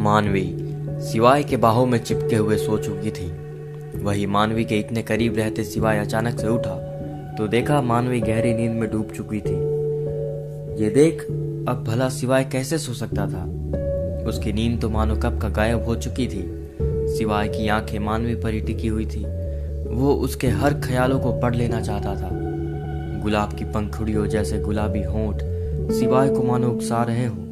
मानवी शिवाय के बाहों में चिपके हुए सो चुकी थी। वही मानवी के इतने करीब रहते शिवाय अचानक से उठा तो देखा मानवी गहरी नींद में डूब चुकी थी। ये देख अब भला शिवाय कैसे सो सकता था। उसकी नींद तो मानो कब का गायब हो चुकी थी। शिवाय की आंखें मानवी पर ही टिकी हुई थी। वो उसके हर ख्यालों को पढ़ लेना चाहता था। गुलाब की पंखुड़ियों जैसे गुलाबी होंठ शिवाय को मानो उकसा रहे हो।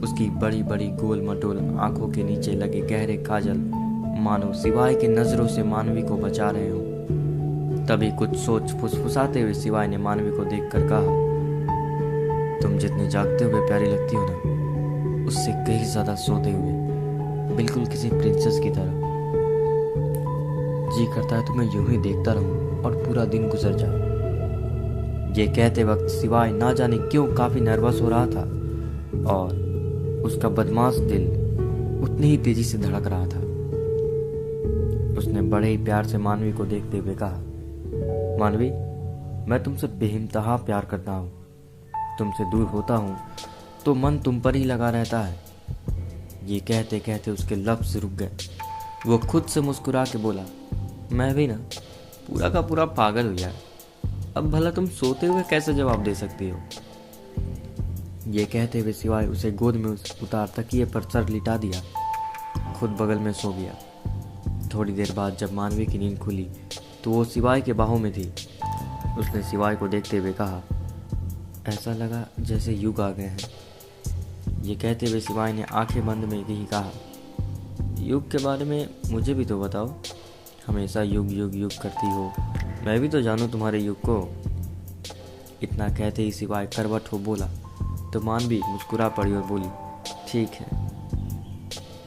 उसकी बड़ी बड़ी गोल मटोल आंखों के नीचे लगे गहरे काजल मानो शिवाय की नजरों से मानवी को बचा रहे हो। तभी कुछ सोच फुसफुसाते हुए शिवाय ने मानवी को देखकर कहा, तुम जितने जागते हुए प्यारी लगती हो ना, उससे कहीं ज्यादा सोते हुए, बिल्कुल किसी प्रिंसेस की तरह। जी करता है तुम्हें यूं ही देखता रहूं और पूरा दिन गुजर जाए। ये कहते वक्त शिवाय ना जाने क्यों काफी नर्वस हो रहा था और उसका बदमाश दिल उतनी ही तेजी से धड़क रहा था। उसने बड़े ही प्यार से मानवी को देखते हुए कहा, मानवी, मैं तुमसे बेइंतहा प्यार करता हूँ। तुमसे दूर होता हूँ तो मन तुम पर ही लगा रहता है। ये कहते कहते उसके लफ्ज़ रुक गए। वो खुद से मुस्कुरा के बोला, मैं भी ना पूरा का पूरा पागल हो गया। अब भला तुम सोते हुए कैसे जवाब दे सकती हो। ये कहते हुए शिवाय उसे गोद में उतार तकिए पर सर लिटा दिया, खुद बगल में सो गया। थोड़ी देर बाद जब मानवी की नींद खुली तो वो शिवाय के बाहों में थी। उसने शिवाय को देखते हुए कहा, ऐसा लगा जैसे युग आ गए हैं। ये कहते हुए शिवाय ने आंखें बंद में यही कहा, युग के बारे में मुझे भी तो बताओ। हमेशा युग युग युग करती हो, मैं भी तो जानूं तुम्हारे युग को। इतना कहते ही शिवाय करवट हो बोला तो मानवी मुस्कुरा पड़ी और बोली, ठीक है।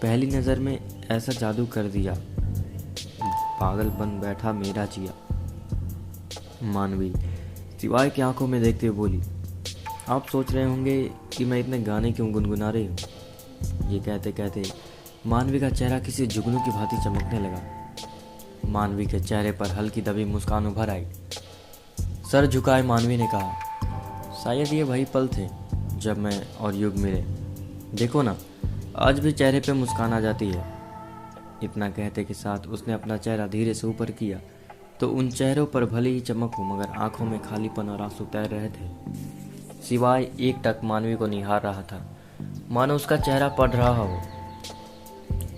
पहली नज़र में ऐसा जादू कर दिया, पागल बन बैठा मेरा जिया। मानवी शिवाय की आंखों में देखते हुए बोली, आप सोच रहे होंगे कि मैं इतने गाने क्यों गुनगुना रही हूँ। ये कहते कहते मानवी का चेहरा किसी जुगनू की भांति चमकने लगा। मानवी के चेहरे पर हल्की दबी मुस्कान उभर आई। सर झुकाए मानवी ने कहा, शायद ये वही पल थे जब मैं और युग मिले। देखो ना, आज भी चेहरे पे मुस्कान आ जाती है। इतना कहते के साथ उसने अपना चेहरा धीरे से ऊपर किया तो उन चेहरों पर भले ही चमक हो मगर आंखों में खालीपन और आंसू तैर रहे थे। शिवाय एकटक मानवी को निहार रहा था, मानो उसका चेहरा पढ़ रहा हो।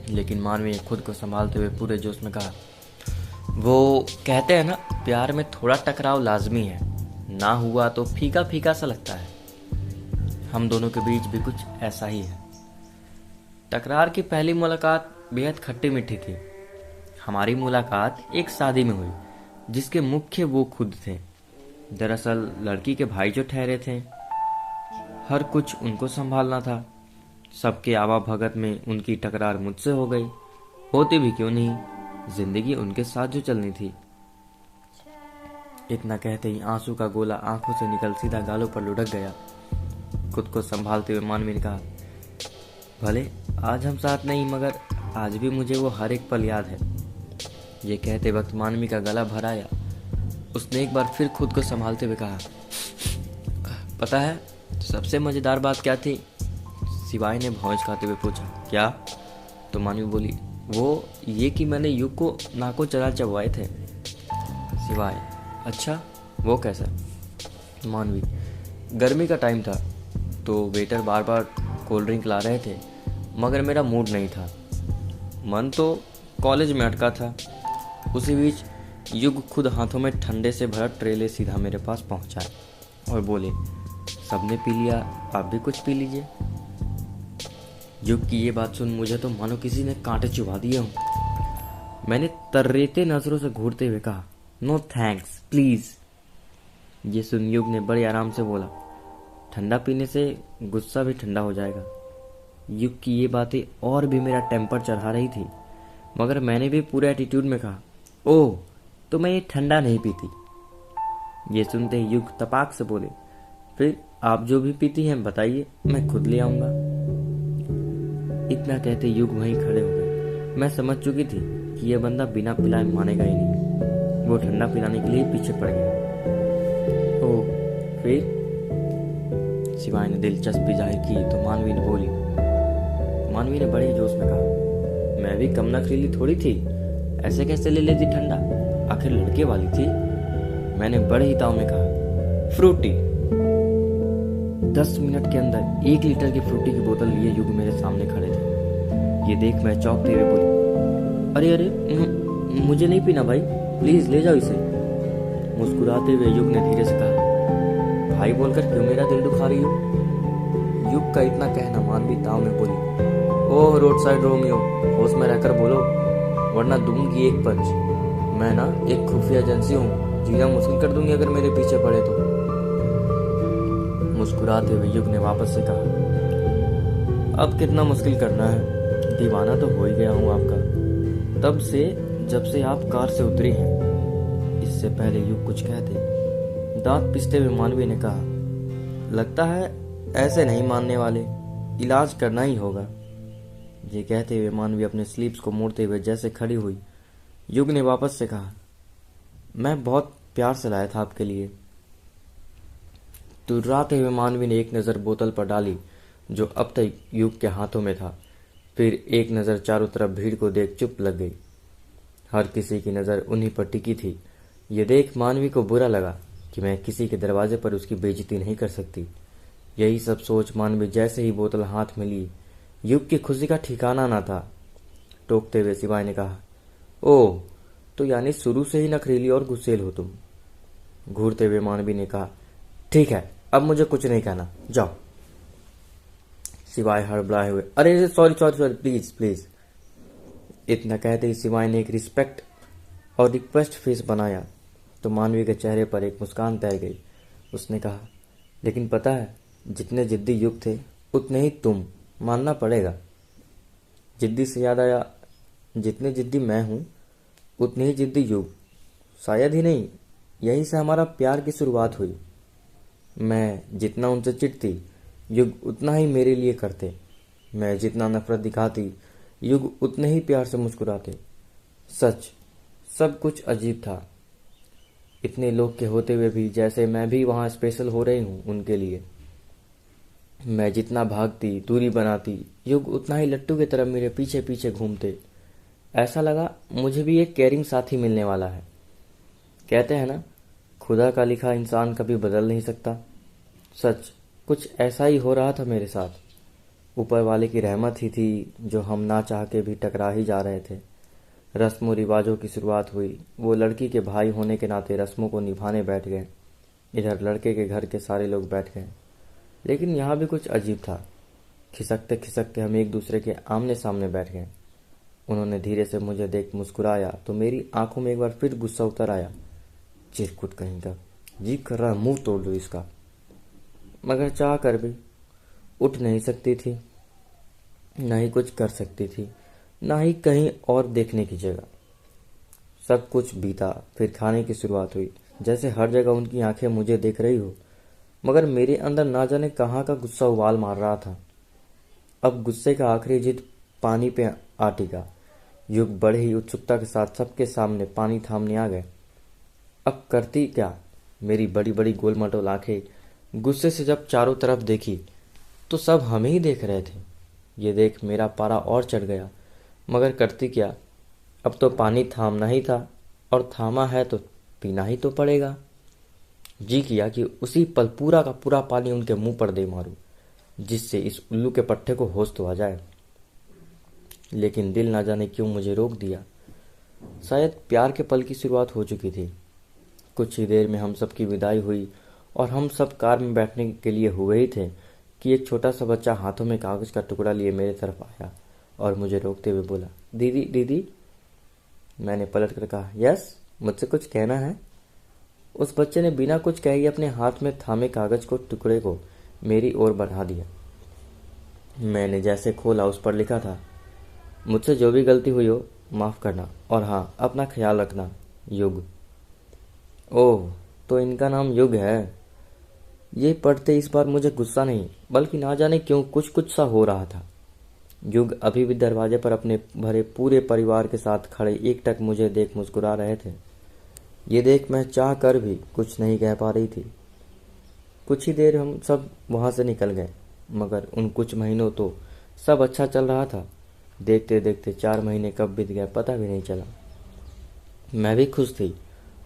लेकिन मानवी ने खुद को संभालते हुए पूरे जोश में कहा, वो कहते हैं ना, प्यार में थोड़ा टकराव लाजमी है, ना हुआ तो फीका फीका सा लगता है। हम दोनों के बीच भी कुछ ऐसा ही है। तकरार की पहली मुलाकात बेहद खट्टी मीठी थी। हमारी मुलाकात एक शादी में हुई जिसके मुख्य वो खुद थे। दरअसल लड़की के भाई जो ठहरे थे, हर कुछ उनको संभालना था। सबके आवाभगत में उनकी टकरार मुझसे हो गई। होती भी क्यों नहीं, जिंदगी उनके साथ जो चलनी थी। इतना कहते ही आंसू का गोला आंखों से निकल सीधा गालों पर लुढ़क गया। खुद को संभालते हुए मानवी ने कहा, भले आज हम साथ नहीं मगर आज भी मुझे वो हर एक पल याद है। ये कहते वक्त मानवी का गला भर आया। उसने एक बार फिर खुद को संभालते हुए कहा, पता है सबसे मजेदार बात क्या थी। शिवाय ने भौंच खाते हुए पूछा, क्या। तो मानवी बोली, वो ये कि मैंने युग को नाको चला चबवाए थे। शिवाय, अच्छा वो कैसा। मानवी, गर्मी का टाइम था तो वेटर बार बार कोल्ड ड्रिंक ला रहे थे मगर मेरा मूड नहीं था। मन तो कॉलेज में अटका था। उसी बीच युग खुद हाथों में ठंडे से भरा ट्रे ले सीधा मेरे पास पहुंचाए और बोले, सबने पी लिया, आप भी कुछ पी लीजिए। युग की ये बात सुन मुझे तो मानो किसी ने कांटे चुभा दिए हों। मैंने तर्रेते नजरों से घूरते हुए कहा, नो थैंक्स प्लीज। ये सुन युग ने बड़े आराम से बोला, ठंडा पीने से गुस्सा भी ठंडा हो जाएगा। युग की ये बातें और भी मेरा टेम्पर चढ़ा रही थी मगर मैंने भी पूरे एटीट्यूड में कहा, ओह तो मैं ये ठंडा नहीं पीती। ये सुनते ही युग तपाक से बोले, फिर आप जो भी पीती हैं बताइए, मैं खुद ले आऊंगा। इतना कहते युग वहीं खड़े हो गए। मैं समझ चुकी थी कि यह बंदा बिना पिलाए मानेगा ही नहीं। वो ठंडा पिलाने के लिए पीछे पड़ गया। ओह फिर। शिवाय ने दिलचस्पी जाहिर की तो मानवी ने बोली, मानवी ने बड़े ही जोश में कहा। मैं भी कम नखरीली थोड़ी थी, ऐसे कैसे ले लेती ठंडा, आखिर लड़के वाली थी। मैंने बड़े ही ताव में कहा, फ्रूटी। 10 मिनट के अंदर 1 लीटर की फ्रूटी की बोतल लिए युग मेरे सामने खड़े थे। ये देख मैं चौंकते हुए बोली, अरे अरे मुझे नहीं पीना भाई, प्लीज ले जाओ इसे। मुस्कुराते हुए युग ने धीरे से कहा, भाई बोलकर क्यों मेरा दिल दुखा रही हो। युग का इतना कहना मानवी ताव में बोली, ओह रोड साइड रोमियो, होश में रहकर बोलो वरना दूंगी एक पंच। मैं ना एक खुफिया एजेंसी हूँ, जीना मुश्किल कर दूंगी अगर मेरे पीछे पड़े तो। मुस्कुराते हुए युग ने वापस से कहा, अब कितना मुश्किल करना है, दीवाना तो हो ही गया हूँ आपका, तब से जब से आप कार से उतरी हैं। इससे पहले युग कुछ कहते, दांत पिसते हुए मानवी ने कहा, लगता है ऐसे नहीं मानने वाले, इलाज करना ही होगा। ये कहते हुए मानवी अपने स्लीव्स को मोड़ते हुए जैसे खड़ी हुई, युग ने वापस से कहा, मैं बहुत प्यार से लाया था आपके लिए। तुर्राते हुए मानवी ने एक नज़र बोतल पर डाली जो अब तक युग के हाथों में था, फिर एक नज़र चारों तरफ भीड़ को देख चुप लग गई। हर किसी की नज़र उन्हीं पर टिकी थी। ये देख मानवी को बुरा लगा कि मैं किसी के दरवाजे पर उसकी बेइज्जती नहीं कर सकती। यही सब सोच मानवी जैसे ही बोतल हाथ में ली, युग की खुशी का ठिकाना ना था। टोकते हुए सिवाय ने कहा, ओह तो यानी शुरू से ही नखरीली और गुस्सेल हो तुम। घूरते हुए मानवी ने कहा, ठीक है अब मुझे कुछ नहीं कहना, जाओ। सिवाय हड़बड़ाए हुए, अरे sorry sorry sorry, please please. इतना कहते ही सिवाय ने एक रिस्पेक्ट और रिक्वेस्ट फेस बनाया तो मानवी के चेहरे पर एक मुस्कान तैर गई। उसने कहा, लेकिन पता है जितने जिद्दी युग थे उतने ही तुम, मानना पड़ेगा। जिद्दी से याद आया, जितने जिद्दी मैं हूं उतने ही जिद्दी युग, शायद ही नहीं यहीं से हमारा प्यार की शुरुआत हुई। मैं जितना उनसे चिढ़ती युग उतना ही मेरे लिए करते, मैं जितना नफरत दिखाती युग उतने ही प्यार से मुस्कुराते। सच सब कुछ अजीब था, इतने लोग के होते हुए भी जैसे मैं भी वहां स्पेशल हो रही हूं उनके लिए। मैं जितना भागती दूरी बनाती युग उतना ही लट्टू की तरह मेरे पीछे पीछे घूमते। ऐसा लगा मुझे भी एक केयरिंग साथी मिलने वाला है। कहते हैं ना, खुदा का लिखा इंसान कभी बदल नहीं सकता। सच कुछ ऐसा ही हो रहा था मेरे साथ। ऊपर वाले की रहमत ही थी जो हम ना चाह के भी टकरा ही जा रहे थे। रस्मों रिवाजों की शुरुआत हुई। वो लड़की के भाई होने के नाते रस्मों को निभाने बैठ गए। इधर लड़के के घर के सारे लोग बैठ गए। लेकिन यहाँ भी कुछ अजीब था। खिसकते खिसकते हम एक दूसरे के आमने सामने बैठ गए। उन्होंने धीरे से मुझे देख मुस्कुराया तो मेरी आंखों में एक बार फिर गुस्सा उतर आया। चिरकुट कहीं का, जी कर रहा मुंह तोड़ दो इसका। मगर चाह कर भी उठ नहीं सकती थी, न ही कुछ कर सकती थी, न ही कहीं और देखने की जगह। सब कुछ बीता, फिर खाने की शुरुआत हुई। जैसे हर जगह उनकी आंखें मुझे देख रही हो, मगर मेरे अंदर ना जाने कहाँ का गुस्सा उबाल मार रहा था। अब गुस्से का आखिरी जिद पानी पे आ टिका। युग बड़े ही उत्सुकता के साथ सबके सामने पानी थामने आ गए। अब करती क्या, मेरी बड़ी बड़ी गोल मटोल आंखें गुस्से से जब चारों तरफ देखी तो सब हमें ही देख रहे थे। ये देख मेरा पारा और चढ़ गया, मगर करती क्या, अब तो पानी थामना ही था और थामा है तो पीना ही तो पड़ेगा। जी किया कि उसी पल पूरा का पूरा पानी उनके मुंह पर दे मारूं, जिससे इस उल्लू के पट्टे को होश तो आ जाए। लेकिन दिल ना जाने क्यों मुझे रोक दिया। शायद प्यार के पल की शुरुआत हो चुकी थी। कुछ ही देर में हम सब की विदाई हुई और हम सब कार में बैठने के लिए हुए ही थे कि एक छोटा सा बच्चा हाथों में कागज का टुकड़ा लिए मेरे तरफ आया और मुझे रोकते हुए बोला, दीदी दीदी। मैंने पलट कर कहा, यस, मुझसे कुछ कहना है। उस बच्चे ने बिना कुछ कहे अपने हाथ में थामे कागज को टुकड़े को मेरी ओर बढ़ा दिया। मैंने जैसे खोला उस पर लिखा था, मुझसे जो भी गलती हुई हो माफ करना, और हाँ अपना ख्याल रखना, युग। ओह, तो इनका नाम युग है। ये पढ़ते इस बार मुझे गुस्सा नहीं बल्कि ना जाने क्यों कुछ कुछ सा हो रहा था। युग अभी भी दरवाजे पर अपने भरे पूरे परिवार के साथ खड़े एकटक मुझे देख मुस्कुरा रहे थे। ये देख मैं चाह कर भी कुछ नहीं कह पा रही थी। कुछ ही देर हम सब वहां से निकल गए, मगर उन कुछ महीनों तो सब अच्छा चल रहा था। देखते देखते 4 महीने कब बीत गए पता भी नहीं चला। मैं भी खुश थी,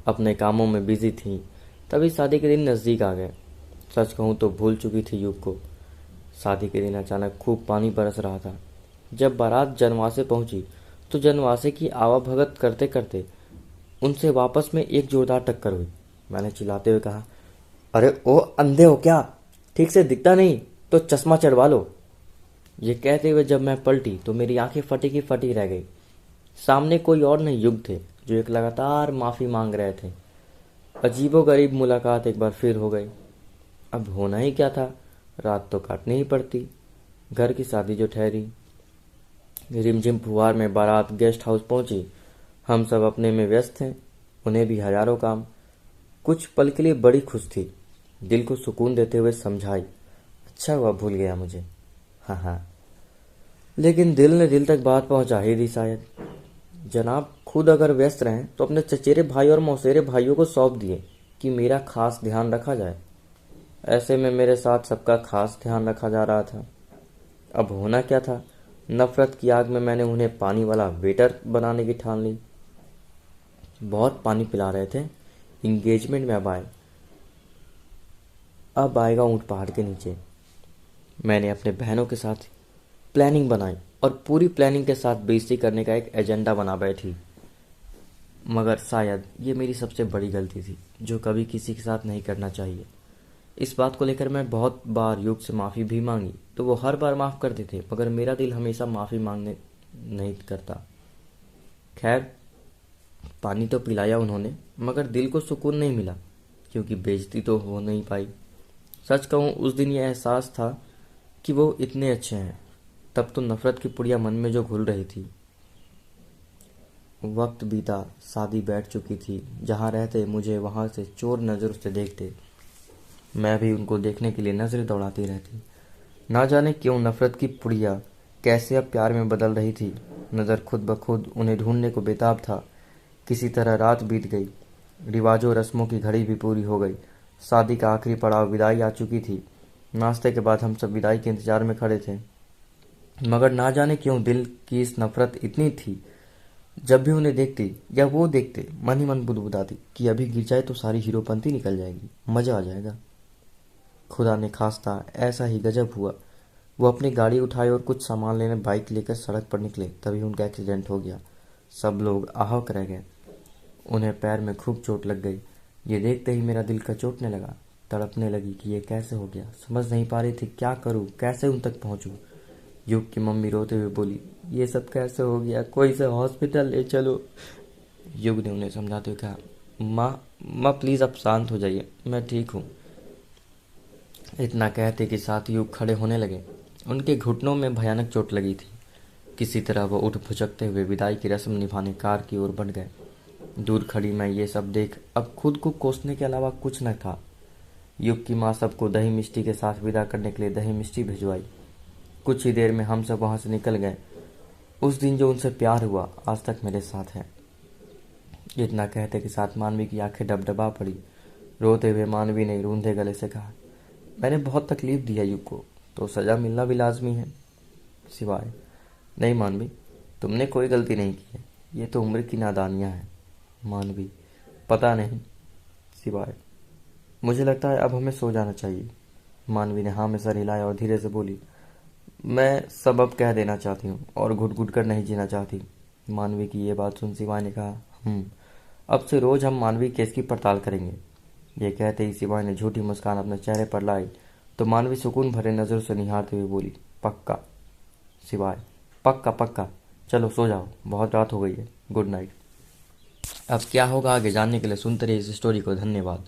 अपने कामों में बिजी थी। तभी शादी के दिन नज़दीक आ गए। सच कहूँ तो भूल चुकी थी युग को। शादी के दिन अचानक खूब पानी बरस रहा था। जब बारात जनवासे पहुंची तो जनवासे की आवाभगत करते करते उनसे वापस में एक जोरदार टक्कर हुई। मैंने चिल्लाते हुए कहा, अरे ओ अंधे हो क्या? ठीक से दिखता नहीं तो चश्मा चढ़वा लो। ये कहते हुए जब मैं पलटी तो मेरी आंखें फटी की फटी रह गई। सामने कोई और नहीं, युग थे, जो एक लगातार माफ़ी मांग रहे थे। अजीबोगरीब मुलाकात एक बार फिर हो गई। अब होना ही क्या था, रात तो काटनी ही पड़ती। घर की शादी जो ठहरी। रिमझिम फुहार में बारात गेस्ट हाउस पहुंची। हम सब अपने में व्यस्त थे, उन्हें भी हजारों काम। कुछ पल के लिए बड़ी खुश थी, दिल को सुकून देते हुए समझाई, अच्छा हुआ भूल गया मुझे। हाँ हाँ, लेकिन दिल ने दिल तक बात पहुंचा ही दी शायद। जनाब खुद अगर व्यस्त रहें तो अपने चचेरे भाई और मौसेरे भाइयों को सौंप दिए कि मेरा खास ध्यान रखा जाए। ऐसे में मेरे साथ सबका खास ध्यान रखा जा रहा था। अब होना क्या था, नफरत की आग में मैंने उन्हें पानी वाला वेटर बनाने की ठान ली। बहुत पानी पिला रहे थे। इंगेजमेंट में अब आएगा ऊंट पहाड़ के नीचे। मैंने अपने बहनों के साथ प्लानिंग बनाई और पूरी प्लानिंग के साथ बेइज्जती करने का एक एजेंडा बना बैठी। मगर शायद ये मेरी सबसे बड़ी गलती थी, जो कभी किसी के साथ नहीं करना चाहिए। इस बात को लेकर मैं बहुत बार युग से माफ़ी भी मांगी तो वो हर बार माफ़ करते थे, मगर मेरा दिल हमेशा माफ़ी मांगने नहीं करता। खैर, पानी तो पिलाया उन्होंने, मगर दिल को सुकून नहीं मिला, क्योंकि बेइज्जती तो हो नहीं पाई। सच कहूँ, उस दिन ये एहसास था कि वो इतने अच्छे हैं। तब तो नफरत की पुड़िया मन में जो घुल रही थी। वक्त बीता, शादी बैठ चुकी थी। जहाँ रहते मुझे वहाँ से चोर नज़रों से देखते। मैं भी उनको देखने के लिए नज़रें दौड़ाती रहती। ना जाने क्यों नफरत की पुड़िया कैसे अब प्यार में बदल रही थी। नज़र खुद ब खुद उन्हें ढूंढने को बेताब था। किसी तरह रात बीत गई। रिवाजों रस्मों की घड़ी भी पूरी हो गई। शादी का आखिरी पड़ाव, विदाई आ चुकी थी। नाश्ते के बाद हम सब विदाई के इंतजार में खड़े थे, मगर ना जाने क्यों दिल की इस नफरत इतनी थी। जब भी उन्हें देखती या वो देखते, मन ही मन बुदबुदाती कि अभी गिर जाए तो सारी हीरोपंती निकल जाएगी, मजा आ जाएगा। खुदा ने खास्ता ऐसा ही गजब हुआ। वो अपनी गाड़ी उठाए और कुछ सामान लेने बाइक लेकर सड़क पर निकले, तभी उनका एक्सीडेंट हो गया। सब लोग अवाक रह गए। उन्हें पैर में खूब चोट लग गई। ये देखते ही मेरा दिल कचोटने लगा। तड़पने लगी कि ये कैसे हो गया। समझ नहीं पा रही थी क्या करूं, कैसे उन तक पहुंचूं। युग की मम्मी रोते हुए बोली, ये सब कैसे हो गया, कोई से हॉस्पिटल ले चलो। युग ने उन्हें समझाते हुए कहा, माँ माँ प्लीज़ आप शांत हो जाइए, मैं ठीक हूँ। इतना कहते कि साथ युग खड़े होने लगे। उनके घुटनों में भयानक चोट लगी थी। किसी तरह वो उठ भुचकते हुए विदाई की रस्म निभाने कार की ओर बढ़ गए। दूर खड़ी मैं ये सब देख अब खुद को कोसने के अलावा कुछ न था। युग की माँ सबको दही मिष्टी के साथ विदा करने के लिए दही मिष्टी भिजवाई। कुछ ही देर में हम सब वहाँ से निकल गए। उस दिन जो उनसे प्यार हुआ आज तक मेरे साथ है। इतना कहते कि साथ मानवी की आंखें डबडबा पड़ी। रोते हुए मानवी ने रूंधे गले से कहा, मैंने बहुत तकलीफ दी है युग को, तो सज़ा मिलना भी लाजमी है। सिवाय, नहीं मानवी, तुमने कोई गलती नहीं की है, ये तो उम्र की नादानियाँ हैं। मानवी, पता नहीं। सिवाय, मुझे लगता है अब हमें सो जाना चाहिए। मानवी ने हाँ में सर हिलाया और धीरे से बोली, मैं सब अब कह देना चाहती हूँ और घुट घुट कर नहीं जीना चाहती। मानवी की ये बात सुन सिवाय ने कहा, अब से रोज हम मानवी केस की पड़ताल करेंगे। ये कहते ही सिवाय ने झूठी मुस्कान अपने चेहरे पर लाई तो मानवी सुकून भरे नजरों से निहारते हुए बोली, पक्का। सिवाय, पक्का पक्का, चलो सो जाओ, बहुत रात हो गई है, गुड नाइट। अब क्या होगा आगे जानने के लिए सुनते रहिए इस स्टोरी को। धन्यवाद।